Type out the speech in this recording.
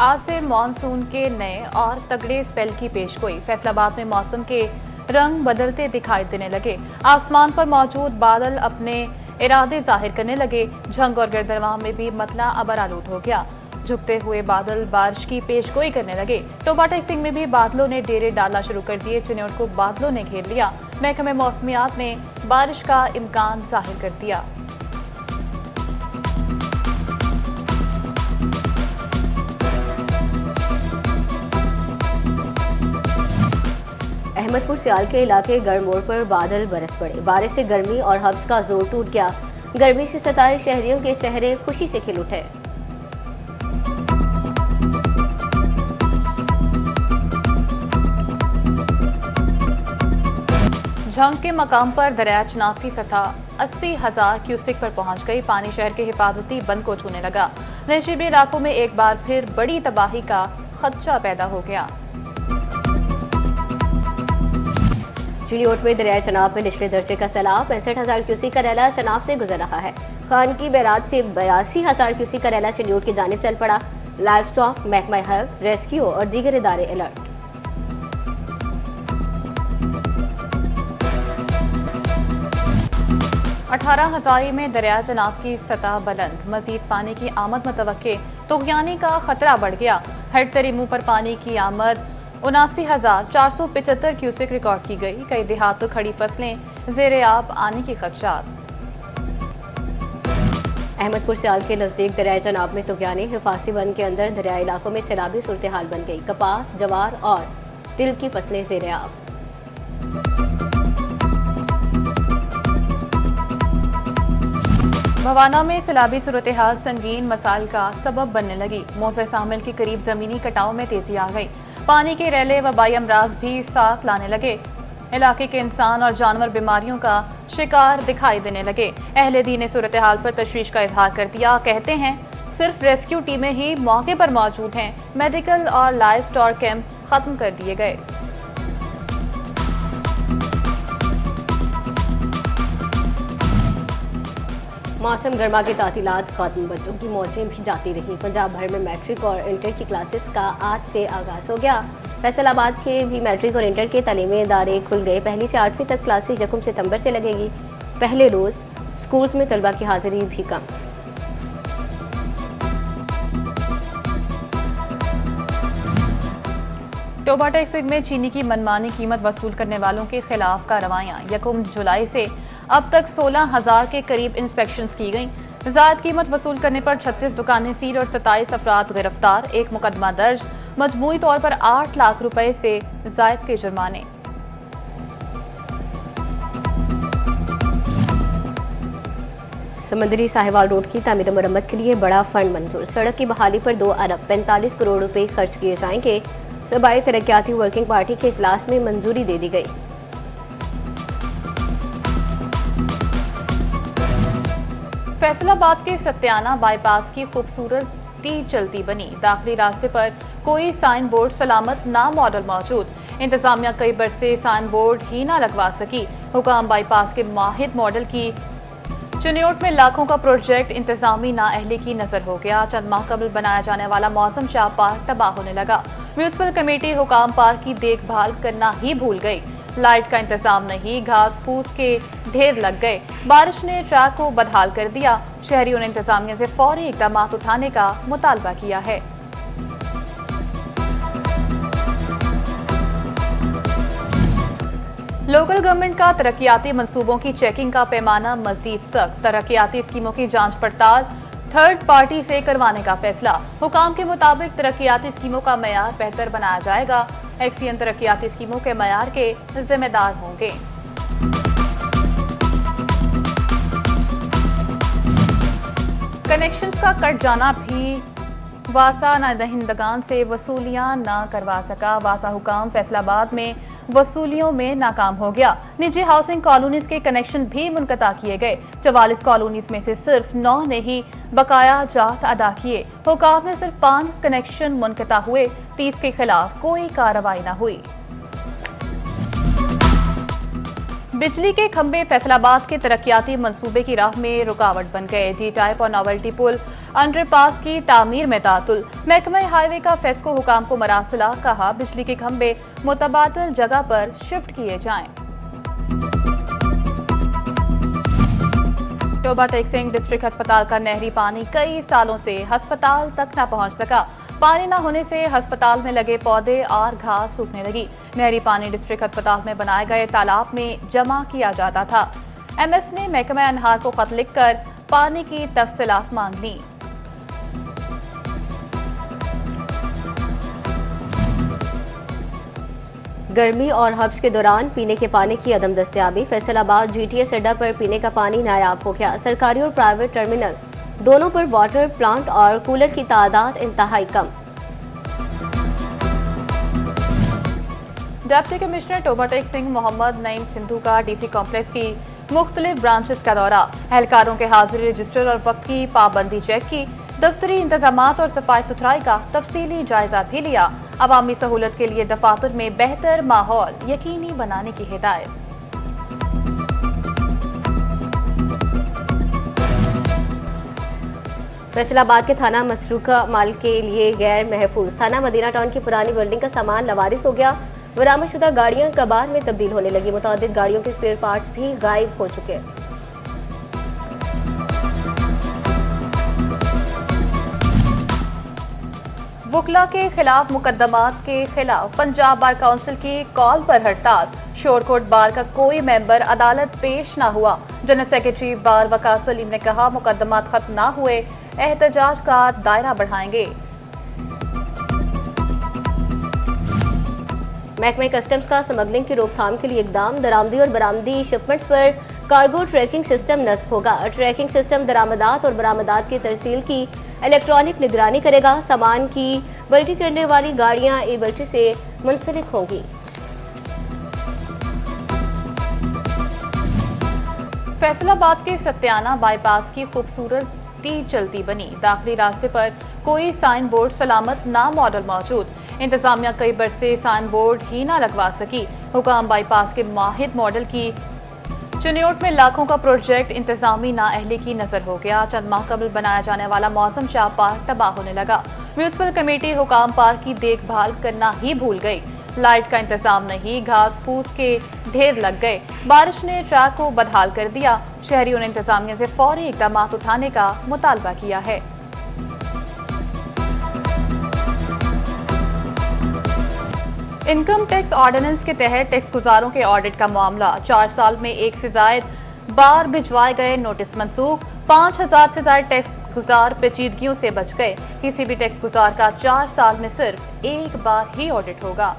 आज से मानसून के नए और तगड़े स्पेल की पेशगोई। फैसलाबाद में मौसम के रंग बदलते दिखाई देने लगे। आसमान पर मौजूद बादल अपने इरादे जाहिर करने लगे। झंग और गर्दरवाह में भी मतला अबर आलूद हो गया। झुकते हुए बादल बारिश की पेशगोई करने लगे। टोबा टेक सिंह में भी बादलों ने डेरे डालना शुरू कर दिए। चिन्योट को बादलों ने घेर लिया। महकमे मौसमियात ने बारिश का इम्कान जाहिर कर दिया। अहमदपुर सियाल के इलाके गढ़मोड़ पर बादल बरस पड़े। बारिश से गर्मी और हब्स का जोर टूट गया। गर्मी से सताए शहरियों के चेहरे खुशी से खिल उठे। झंग के मकाम पर दरिया चनाब की सतह 80,000 क्यूसेक पर पहुंच गई। पानी शहर के हिफाजती बंद को छूने लगा। नशीबी इलाकों में एक बार फिर बड़ी तबाही का खदशा पैदा हो गया। चिन्योट में दरिया चनाब में निचले दर्जे का सैलाब 65,000 क्यूसेक का रैला चनाब से गुजर रहा है। खान की बैराज से 82,000 क्यूसेक का रैला चिन्योट की जानिब चल पड़ा। लाइव स्टॉक, महकमा हेल्थ, रेस्क्यू और दीगर इदारे अलर्ट। अठारह हजारी में दरिया चनाब की सतह बुलंद। मजीद पानी की आमद मुतवक्के। तुगयानी का खतरा बढ़ गया। हेड तरीमू पर पानी की आमद 79,475 क्यूसेक रिकॉर्ड की गई। कई देहातों खड़ी फसलें जेरे आब आने के खदशात। अहमदपुर सियाल के नजदीक दरिया चनाब में तुगयानी हिफाजती बंद के अंदर दरियाई इलाकों में सैलाबी सूरत हाल बन गई। कपास, जवार और तिल की फसलें जेरे आब। भवाना में सैलाबी सूरत हाल संगीन मसाइल का सबब बनने लगी। मौसम शामिल के करीब जमीनी कटाव में तेजी आ गई। पानी के रैले वबाई अमराज भी साथ लाने लगे। इलाके के इंसान और जानवर बीमारियों का शिकार दिखाई देने लगे। अहले दीन ने सूरत हाल पर तशवीश का इजहार कर दिया। कहते हैं सिर्फ रेस्क्यू टीमें ही मौके पर मौजूद हैं। मेडिकल और लाइव स्टॉक कैंप खत्म कर दिए गए। मौसम गर्मा की तातीलात खत्म। बच्चों की मौजें भी जाती रही। पंजाब भर में मैट्रिक और इंटर की क्लासेस का आज से आगाज हो गया। फैसलाबाद के भी मैट्रिक और इंटर के तालीमी इदारे खुल गए। पहली से 8वीं तक क्लासेस 1 सितंबर से लगेगी। पहले रोज स्कूल्स में तलबा की हाजिरी भी कम। टोबा टेक सिंह में चीनी की मनमानी कीमत वसूल करने वालों के खिलाफ कार्रवाइयां। 1 जुलाई से अब तक 16,000 के करीब इंस्पेक्शंस की गई। जायद कीमत वसूल करने पर 36 दुकानें सील और 27 अफराद गिरफ्तार। एक मुकदमा दर्ज। मजमूई तौर पर 8 लाख रुपए से जायद के जुर्माने। समंदरी साहिवाल रोड की तामीर मरम्मत के लिए बड़ा फंड मंजूर। सड़क की बहाली पर 2 अरब 45 करोड़ रुपए खर्च किए जाएंगे। सूबाई तरक्याती वर्किंग पार्टी के इजलास में मंजूरी दे दी गई। फैसलाबाद के सत्याना बाईपास की खूबसूरती चलती बनी। दाखिली रास्ते पर कोई साइन बोर्ड सलामत ना मॉडल मौजूद। इंतजामिया कई बरसे साइन बोर्ड ही ना लगवा सकी। हुकाम बाईपास के माहिद मॉडल की चिन्योट में लाखों का प्रोजेक्ट इंतजामी नाअहली की नजर हो गया। चंद माह कबल बनाया जाने वाला मौसम शाह पार्क तबाह होने लगा। म्यूनिसिपल कमेटी हुकाम पार्क की देखभाल करना ही भूल गई। लाइट का इंतजाम नहीं, घास फूस के ढेर लग गए। बारिश ने ट्रैक को बदहाल कर दिया। शहरियों ने इंतजामिया से फौरी इकदाम उठाने का मुतालबा किया है। लोकल गवर्नमेंट का तरक्याती मंसूबों की चेकिंग का पैमाना मजीद सख्त। तरक्याती स्कीमों की जांच पड़ताल थर्ड पार्टी से करवाने का फैसला। हुकाम के मुताबिक तरक्याती स्कीमों का मयार बेहतर बनाया जाएगा। एक्सीएन तरक्याती स्कीमों के मयार के जिम्मेदार होंगे। कनेक्शन का कट जाना भी वासा दहिंदगान से वसूलियां न करवा सका। वासा हुकाम फैसलाबाद में वसूलियों में नाकाम हो गया। निजी हाउसिंग कॉलोनीज के कनेक्शन भी मुनक़ता किए गए। 44 कॉलोनीज में से सिर्फ 9 ने ही बकाया जात अदा किए। हुकाम में सिर्फ 5 कनेक्शन मुनक़ता हुए। 30 के खिलाफ कोई कार्रवाई न हुई। बिजली के खंभे फैसलाबाद के तरक्याती मंसूबे की राह में रुकावट बन गए। डी टाइप और नोवेल्टी पुल अंडरपास की तामीर में तातुल। महकमा हाईवे का फेस्को हुकाम को मरासिला, कहा बिजली के खंभे मुतबादिल जगह पर शिफ्ट किए जाएं। टोबा टेक डिस्ट्रिक्ट अस्पताल का नहरी पानी कई सालों से अस्पताल तक न पहुंच सका। पानी न होने से अस्पताल में लगे पौधे और घास सूखने लगी। नहरी पानी डिस्ट्रिक्ट अस्पताल में बनाए गए तालाब में जमा किया जाता था। एमएस ने महकमा अनहार को खत लिखकर पानी की तफसीलात मांग ली। गर्मी और हब्स के दौरान पीने के पानी की अदम दस्तयाबी। फैसलाबाद जीटीएस अड्डा पर पीने का पानी नायाब हो गया। सरकारी और प्राइवेट टर्मिनल दोनों पर वाटर प्लांट और कूलर की तादाद इंतहाई कम। डिप्टी कमिश्नर टोबा टेक सिंह मोहम्मद नईम सिंधु का डीसी कॉम्प्लेक्स की मुख्तलिफ ब्रांचेस का दौरा। एहलकारों के हाजिरी रजिस्टर और वक्त की पाबंदी चेक की। दफ्तरी इंतजामात और सफाई सुथराई का तफसीली जायजा भी लिया। अवामी सहूलत के लिए दफातर में बेहतर माहौल यकीनी बनाने की हिदायत। फैसलाबाद के थाना मसरूका माल के लिए गैर महफूज। थाना मदीना टाउन की पुरानी बिल्डिंग का सामान लवारिस हो गया। बरामदशुदा गाड़ियां कबाड़ में तब्दील होने लगी। मुतादिद गाड़ियों के स्पेयर पार्ट्स भी गायब हो चुके। वुकला के खिलाफ मुकदमात के खिलाफ पंजाब बार काउंसिल की कॉल पर हड़ताल। शोरकोट बार का कोई मेंबर अदालत पेश न हुआ। जनरल सेक्रेटरी बार वकास सलीम ने कहा मुकदमात खत्म न हुए, एहतजाज का दायरा बढ़ाएंगे। महकमा कस्टम्स का स्मगलिंग की रोकथाम के लिए इकदाम। दरामदी और बरामदी शिपमेंट्स पर कार्गो ट्रैकिंग सिस्टम नस्ब होगा। ट्रैकिंग सिस्टम दरामदात और बरामदात की तरसील की इलेक्ट्रॉनिक निगरानी करेगा। सामान की बल्टी करने वाली गाड़ियां ई बल्टी से मुंसलिक होंगी। फैसलाबाद के सत्याना बाईपास की खूबसूरत चलती बनी। दाखिली रास्ते पर कोई साइन बोर्ड सलामत ना मॉडल मौजूद। इंतजामिया कई बरसे साइन बोर्ड ही ना लगवा सकी। हुकाम बाईपास के माहिद मॉडल की चिन्योट में लाखों का प्रोजेक्ट इंतजामी नाअहली की नजर हो गया। चंद माह कबल बनाया जाने वाला मौसम शाह पार्क तबाह होने लगा। म्यूनिसिपल कमेटी हुकाम पार्क की देखभाल करना ही भूल गई। लाइट का इंतजाम नहीं, घास फूस के ढेर लग गए। बारिश ने ट्रैक को बदहाल कर दिया। शहरियों ने इंतजामिया से फौरी इकदाम उठाने का मुतालबा किया है। इनकम टैक्स ऑर्डिनेंस के तहत टैक्स गुजारों के ऑडिट का मामला। 4 साल में 1 से जायद बार भिजवाए गए नोटिस मंसूख। 5000 से ज्यादा टैक्स गुजार पेचीदगियों से बच गए। किसी भी टैक्स गुजार का 4 साल में सिर्फ 1 बार ही ऑडिट होगा।